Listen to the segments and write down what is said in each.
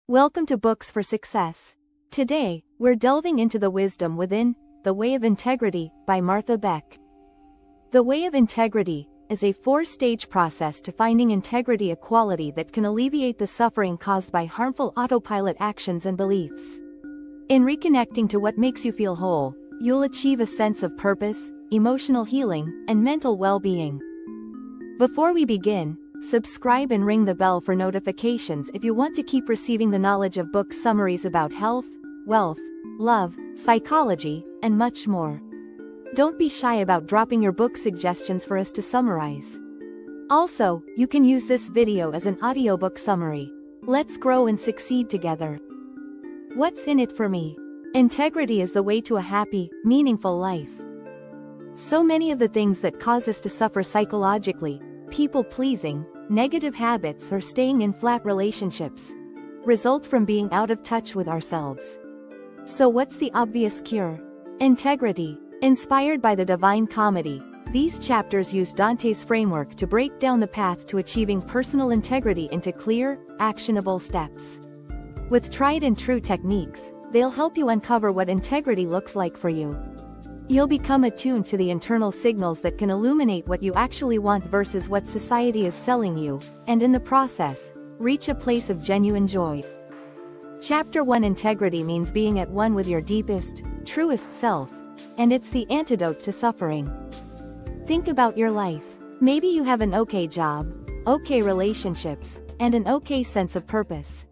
Welcome to Books for Success. Today, we're delving into the wisdom within The Way of Integrity by Martha Beck. The Way of Integrity is a four-stage process to finding integrity, a quality that can alleviate the suffering caused by harmful autopilot actions and beliefs. In reconnecting to what makes you feel whole, you'll achieve a sense of purpose, emotional healing, and mental well-being. Before we begin, subscribe and ring the bell for notifications if you want to keep receiving the knowledge of book summaries about health, wealth, love, psychology, and much more. Don't be shy about dropping your book suggestions for us to summarize. Also, you can use this video as an audiobook summary. Let's grow and succeed together. What's in it for me? Integrity is the way to a happy, meaningful life. So many of the things that cause us to suffer psychologically, people-pleasing, negative habits, or staying in flat relationships, result from being out of touch with ourselves. So what's the obvious cure? Integrity. Inspired by the Divine Comedy, these chapters use Dante's framework to break down the path to achieving personal integrity into clear, actionable steps. With tried and true techniques, they'll help you uncover what integrity looks like for you. You'll become attuned to the internal signals that can illuminate what you actually want versus what society is selling you, and in the process, reach a place of genuine joy. Chapter 1: Integrity means being at one with your deepest, truest self, and it's the antidote to suffering. Think about your life. Maybe you have an okay job, okay relationships, and an okay sense of purpose.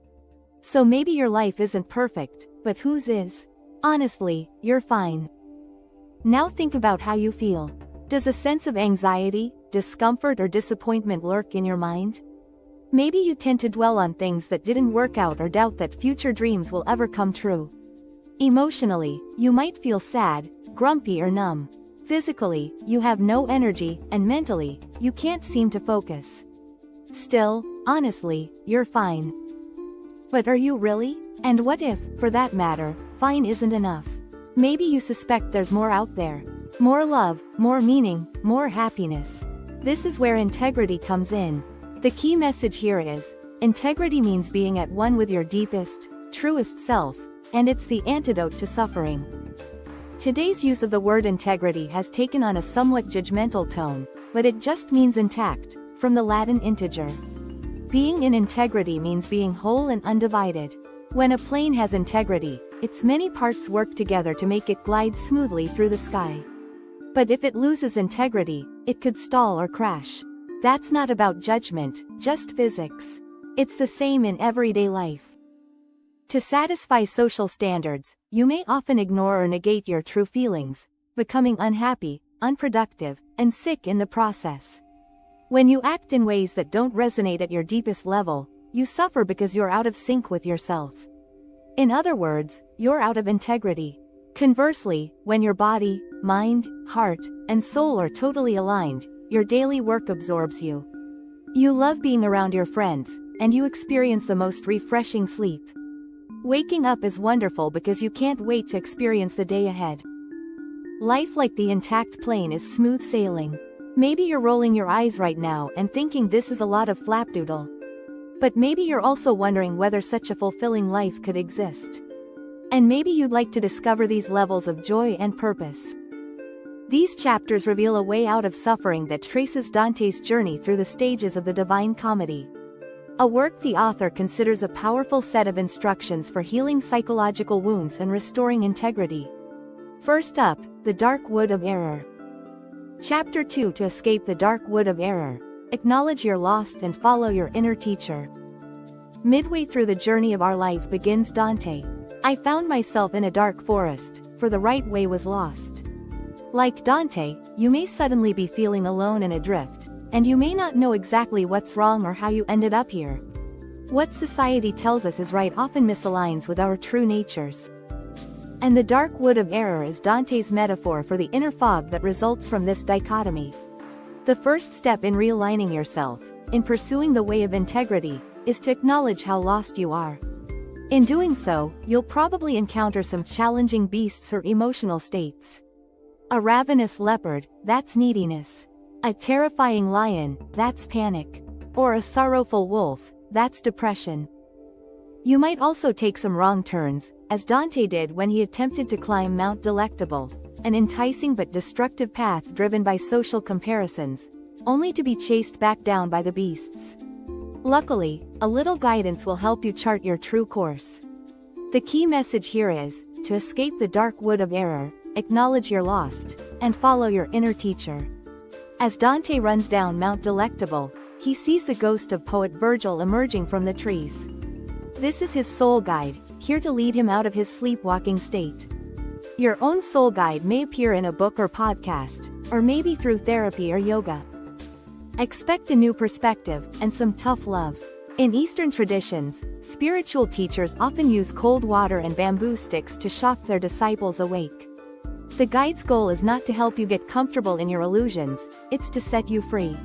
So maybe your life isn't perfect, but whose is? Honestly, you're fine. Now think about how you feel. Does a sense of anxiety, discomfort, or disappointment lurk in your mind? Maybe you tend to dwell on things that didn't work out or doubt that future dreams will ever come true. Emotionally, you might feel sad, grumpy, or numb. Physically, you have no energy, and mentally, you can't seem to focus. Still, honestly, you're fine. But are you really? And what if, for that matter, fine isn't enough? Maybe you suspect there's more out there. More love, more meaning, more happiness. This is where integrity comes in. The key message here is, integrity means being at one with your deepest, truest self, and it's the antidote to suffering. Today's use of the word integrity has taken on a somewhat judgmental tone, but it just means intact, from the Latin integer. Being in integrity means being whole and undivided. When a plane has integrity, its many parts work together to make it glide smoothly through the sky. But if it loses integrity, it could stall or crash. That's not about judgment, just physics. It's the same in everyday life. To satisfy social standards, you may often ignore or negate your true feelings, becoming unhappy, unproductive, and sick in the process. When you act in ways that don't resonate at your deepest level, you suffer because you're out of sync with yourself. In other words, you're out of integrity. Conversely, when your body, mind, heart, and soul are totally aligned, your daily work absorbs you. You love being around your friends, and you experience the most refreshing sleep. Waking up is wonderful because you can't wait to experience the day ahead. Life, like the intact plane, is smooth sailing. Maybe you're rolling your eyes right now and thinking this is a lot of flapdoodle. But maybe you're also wondering whether such a fulfilling life could exist. And maybe you'd like to discover these levels of joy and purpose. These chapters reveal a way out of suffering that traces Dante's journey through the stages of the Divine Comedy. A work the author considers a powerful set of instructions for healing psychological wounds and restoring integrity. First up, the Dark Wood of Error. Chapter 2: To escape the dark wood of error, acknowledge your lost and follow your inner teacher. Midway through the journey of our life begins Dante. I found myself in a dark forest, for the right way was lost. Like Dante, you may suddenly be feeling alone and adrift, and you may not know exactly what's wrong or how you ended up here. What society tells us is right often misaligns with our true natures. And the dark wood of error is Dante's metaphor for the inner fog that results from this dichotomy. The first step in realigning yourself, in pursuing the way of integrity, is to acknowledge how lost you are. In doing so, you'll probably encounter some challenging beasts or emotional states. A ravenous leopard, that's neediness. A terrifying lion, that's panic. Or a sorrowful wolf, that's depression. You might also take some wrong turns, as Dante did when he attempted to climb Mount Delectable, an enticing but destructive path driven by social comparisons, only to be chased back down by the beasts. Luckily, a little guidance will help you chart your true course. The key message here is, to escape the dark wood of error, acknowledge you're lost, and follow your inner teacher. As Dante runs down Mount Delectable, he sees the ghost of poet Virgil emerging from the trees. This is his soul guide, here to lead him out of his sleepwalking state. Your own soul guide may appear in a book or podcast, or maybe through therapy or yoga. Expect a new perspective, and some tough love. In Eastern traditions, spiritual teachers often use cold water and bamboo sticks to shock their disciples awake. The guide's goal is not to help you get comfortable in your illusions, it's to set you free.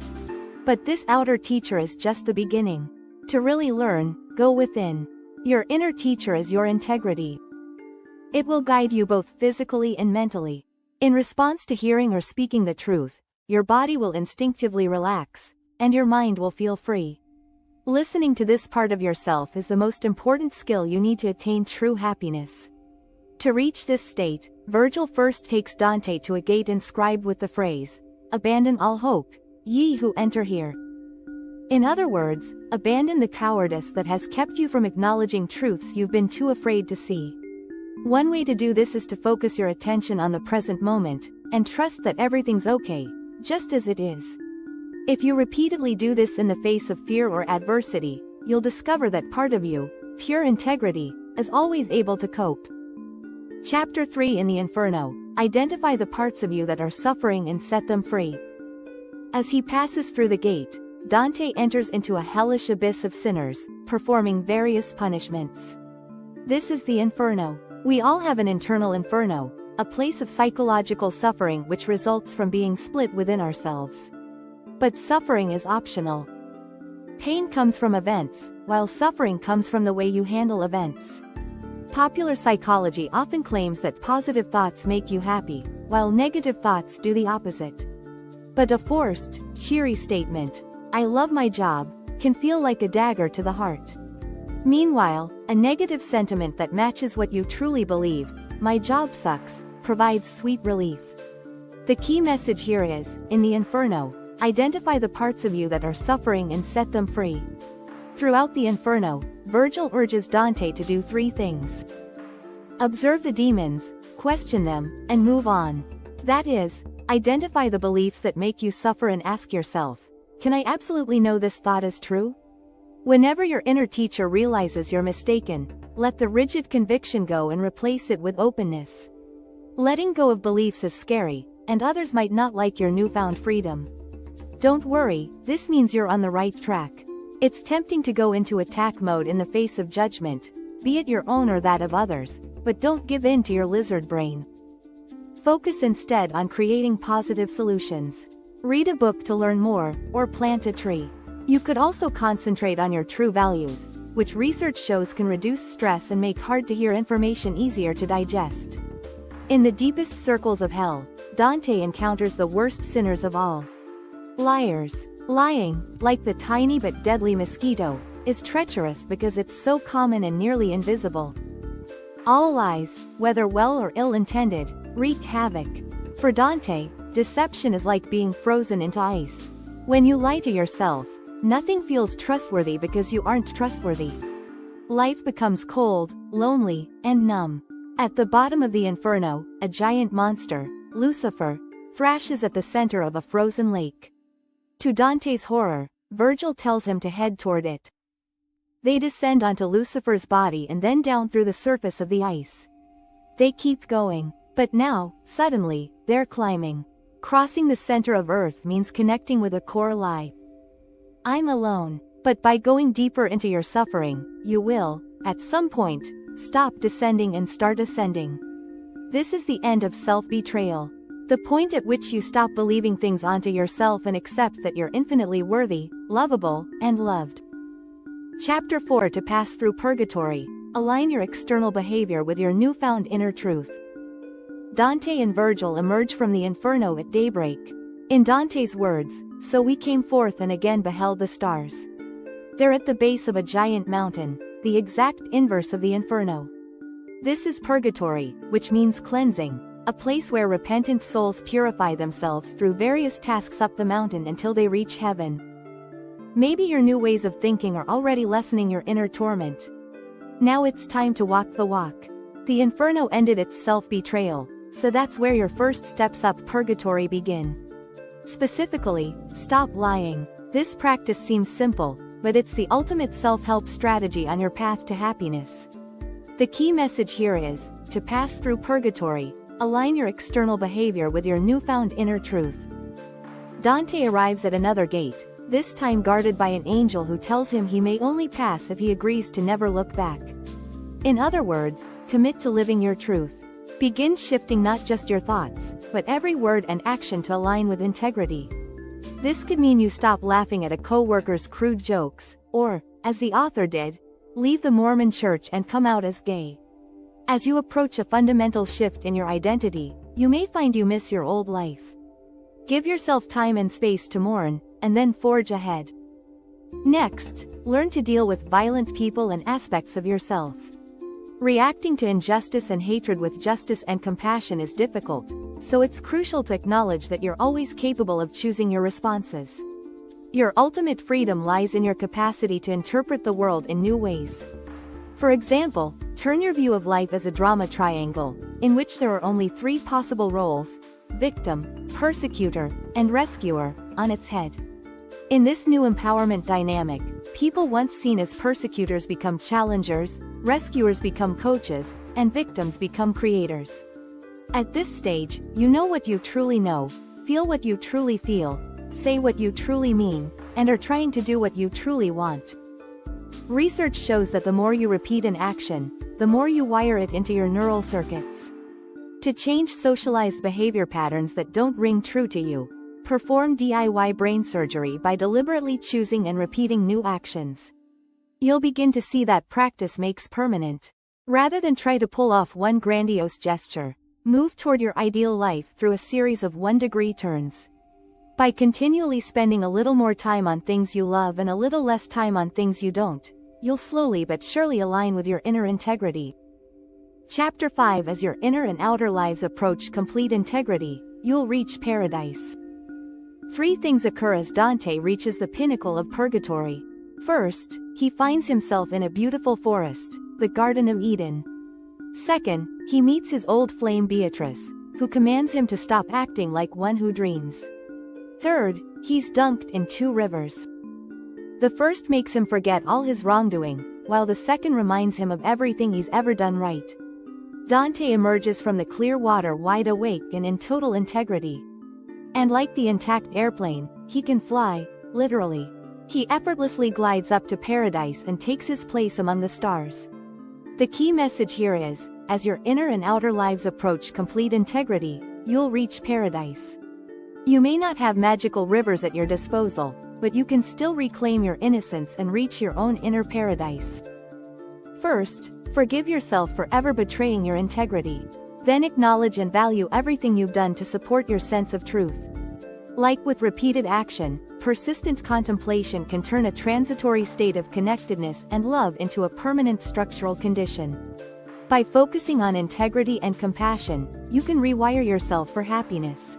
But this outer teacher is just the beginning. To really learn, go within. Your inner teacher is your integrity. It will guide you both physically and mentally. In response to hearing or speaking the truth, your body will instinctively relax, and your mind will feel free. Listening to this part of yourself is the most important skill you need to attain true happiness. To reach this state, Virgil first takes Dante to a gate inscribed with the phrase, "Abandon all hope, ye who enter here." In other words, abandon the cowardice that has kept you from acknowledging truths you've been too afraid to see. One way to do this is to focus your attention on the present moment, and trust that everything's okay, just as it is. If you repeatedly do this in the face of fear or adversity, you'll discover that part of you, pure integrity, is always able to cope. Chapter 3 in the Inferno, identify the parts of you that are suffering and set them free. As he passes through the gate, Dante enters into a hellish abyss of sinners, performing various punishments. This is the Inferno. We all have an internal inferno, a place of psychological suffering which results from being split within ourselves. But suffering is optional. Pain comes from events, while suffering comes from the way you handle events. Popular psychology often claims that positive thoughts make you happy, while negative thoughts do the opposite. But a forced, cheery statement, "I love my job," can feel like a dagger to the heart. Meanwhile, a negative sentiment that matches what you truly believe, "My job sucks," provides sweet relief. The key message here is, in the Inferno, identify the parts of you that are suffering and set them free. Throughout the Inferno, Virgil urges Dante to do 3 things. Observe the demons, question them, and move on. That is, identify the beliefs that make you suffer and ask yourself, can I absolutely know this thought is true? Whenever your inner teacher realizes you're mistaken, let the rigid conviction go and replace it with openness. Letting go of beliefs is scary, and others might not like your newfound freedom. Don't worry, this means you're on the right track. It's tempting to go into attack mode in the face of judgment, be it your own or that of others, but don't give in to your lizard brain. Focus instead on creating positive solutions. Read a book to learn more, or plant a tree. You could also concentrate on your true values, which research shows can reduce stress and make hard-to-hear information easier to digest. In the deepest circles of hell, Dante encounters the worst sinners of all. Liars. Lying, like the tiny but deadly mosquito, is treacherous because it's so common and nearly invisible. All lies, whether well or ill-intended, wreak havoc. For Dante, deception is like being frozen into ice. When you lie to yourself, nothing feels trustworthy because you aren't trustworthy. Life becomes cold, lonely, and numb. At the bottom of the Inferno, a giant monster, Lucifer, thrashes at the center of a frozen lake. To Dante's horror, Virgil tells him to head toward it. They descend onto Lucifer's body and then down through the surface of the ice. They keep going, but now, suddenly, they're climbing. Crossing the center of Earth means connecting with a core lie. I'm alone. But by going deeper into your suffering, you will, at some point, stop descending and start ascending. This is the end of self-betrayal. The point at which you stop believing things onto yourself and accept that you're infinitely worthy, lovable, and loved. Chapter 4 to pass through purgatory, align your external behavior with your newfound inner truth. Dante and Virgil emerge from the Inferno at daybreak. In Dante's words, "So we came forth and again beheld the stars." They're at the base of a giant mountain, the exact inverse of the inferno. This is purgatory, which means cleansing, a place where repentant souls purify themselves through various tasks up the mountain until they reach heaven. Maybe your new ways of thinking are already lessening your inner torment. Now it's time to walk the walk. The inferno ended its self-betrayal, so that's where your first steps up purgatory begin. Specifically, stop lying. This practice seems simple, but it's the ultimate self-help strategy on your path to happiness. The key message here is, to pass through purgatory, align your external behavior with your newfound inner truth. Dante arrives at another gate, this time guarded by an angel who tells him he may only pass if he agrees to never look back. In other words, commit to living your truth. Begin shifting not just your thoughts, but every word and action to align with integrity. This could mean you stop laughing at a co-worker's crude jokes, or, as the author did, leave the Mormon church and come out as gay. As you approach a fundamental shift in your identity, you may find you miss your old life. Give yourself time and space to mourn, and then forge ahead. Next, learn to deal with violent people and aspects of yourself. Reacting to injustice and hatred with justice and compassion is difficult, so it's crucial to acknowledge that you're always capable of choosing your responses. Your ultimate freedom lies in your capacity to interpret the world in new ways. For example, turn your view of life as a drama triangle, in which there are only 3 possible roles: victim, persecutor, and rescuer, on its head. In this new empowerment dynamic, people once seen as persecutors become challengers, rescuers become coaches, and victims become creators. At this stage, you know what you truly know, feel what you truly feel, say what you truly mean, and are trying to do what you truly want. Research shows that the more you repeat an action, the more you wire it into your neural circuits. To change socialized behavior patterns that don't ring true to you, perform DIY brain surgery by deliberately choosing and repeating new actions. You'll begin to see that practice makes permanent. Rather than try to pull off one grandiose gesture, move toward your ideal life through a series of 1-degree turns. By continually spending a little more time on things you love and a little less time on things you don't, you'll slowly but surely align with your inner integrity. Chapter 5: As your inner and outer lives approach complete integrity, you'll reach paradise. 3 things occur as Dante reaches the pinnacle of purgatory. First, he finds himself in a beautiful forest, the Garden of Eden. Second, he meets his old flame Beatrice, who commands him to stop acting like one who dreams. Third, he's dunked in 2 rivers. The first makes him forget all his wrongdoing, while the second reminds him of everything he's ever done right. Dante emerges from the clear water wide awake and in total integrity. And like the intact airplane, he can fly, literally. He effortlessly glides up to paradise and takes his place among the stars. The key message here is, as your inner and outer lives approach complete integrity, you'll reach paradise. You may not have magical rivers at your disposal, but you can still reclaim your innocence and reach your own inner paradise. First, forgive yourself for ever betraying your integrity. Then acknowledge and value everything you've done to support your sense of truth. Like with repeated action, persistent contemplation can turn a transitory state of connectedness and love into a permanent structural condition. By focusing on integrity and compassion, you can rewire yourself for happiness.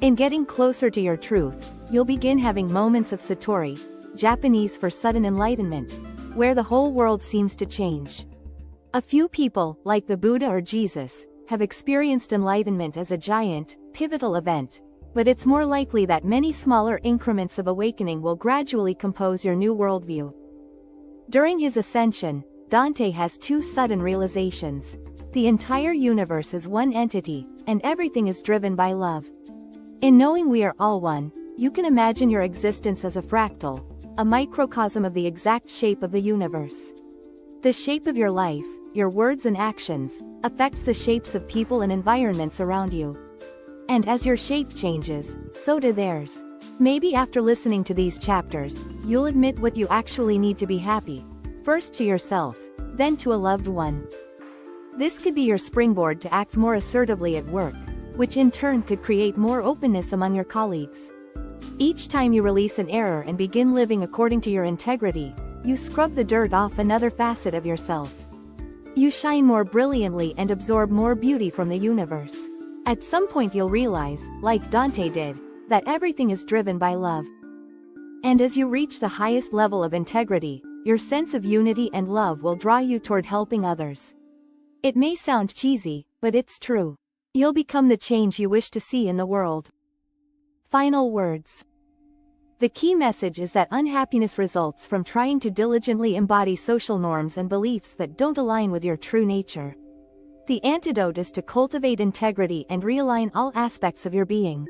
In getting closer to your truth, you'll begin having moments of satori, Japanese for sudden enlightenment, where the whole world seems to change. A few people, like the Buddha or Jesus, have experienced enlightenment as a giant, pivotal event, but it's more likely that many smaller increments of awakening will gradually compose your new worldview. During his ascension, Dante has 2 sudden realizations. The entire universe is one entity, and everything is driven by love. In knowing we are all one, you can imagine your existence as a fractal, a microcosm of the exact shape of the universe. The shape of your life, your words and actions, affects the shapes of people and environments around you. And as your shape changes, so do theirs. Maybe after listening to these chapters, you'll admit what you actually need to be happy. First to yourself, then to a loved one. This could be your springboard to act more assertively at work, which in turn could create more openness among your colleagues. Each time you release an error and begin living according to your integrity, you scrub the dirt off another facet of yourself. You shine more brilliantly and absorb more beauty from the universe. At some point you'll realize, like Dante did, that everything is driven by love. And as you reach the highest level of integrity, your sense of unity and love will draw you toward helping others. It may sound cheesy, but it's true. You'll become the change you wish to see in the world. Final words. The key message is that unhappiness results from trying to diligently embody social norms and beliefs that don't align with your true nature. The antidote is to cultivate integrity and realign all aspects of your being.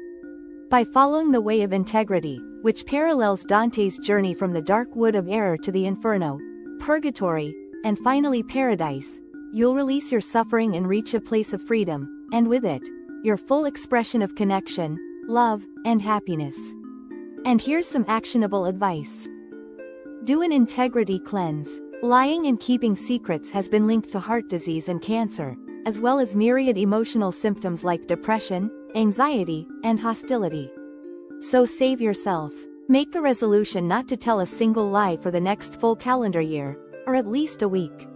By following the way of integrity, which parallels Dante's journey from the dark wood of error to the inferno, purgatory, and finally paradise, you'll release your suffering and reach a place of freedom, and with it, your full expression of connection, love, and happiness. And here's some actionable advice. Do an integrity cleanse. Lying and keeping secrets has been linked to heart disease and cancer, as well as myriad emotional symptoms like depression, anxiety, and hostility. So save yourself. Make a resolution not to tell a single lie for the next full calendar year, or at least a week.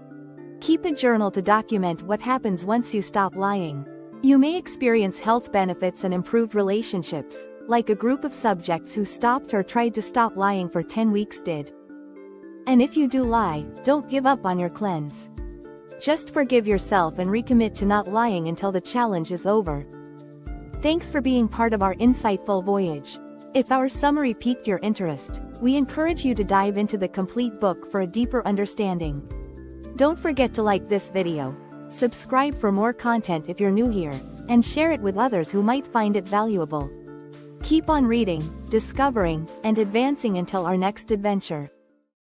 Keep a journal to document what happens once you stop lying. You may experience health benefits and improved relationships, like a group of subjects who stopped or tried to stop lying for 10 weeks did. And if you do lie, don't give up on your cleanse. Just forgive yourself and recommit to not lying until the challenge is over. Thanks for being part of our insightful voyage. If our summary piqued your interest, we encourage you to dive into the complete book for a deeper understanding. Don't forget to like this video, subscribe for more content if you're new here, and share it with others who might find it valuable. Keep on reading, discovering, and advancing until our next adventure.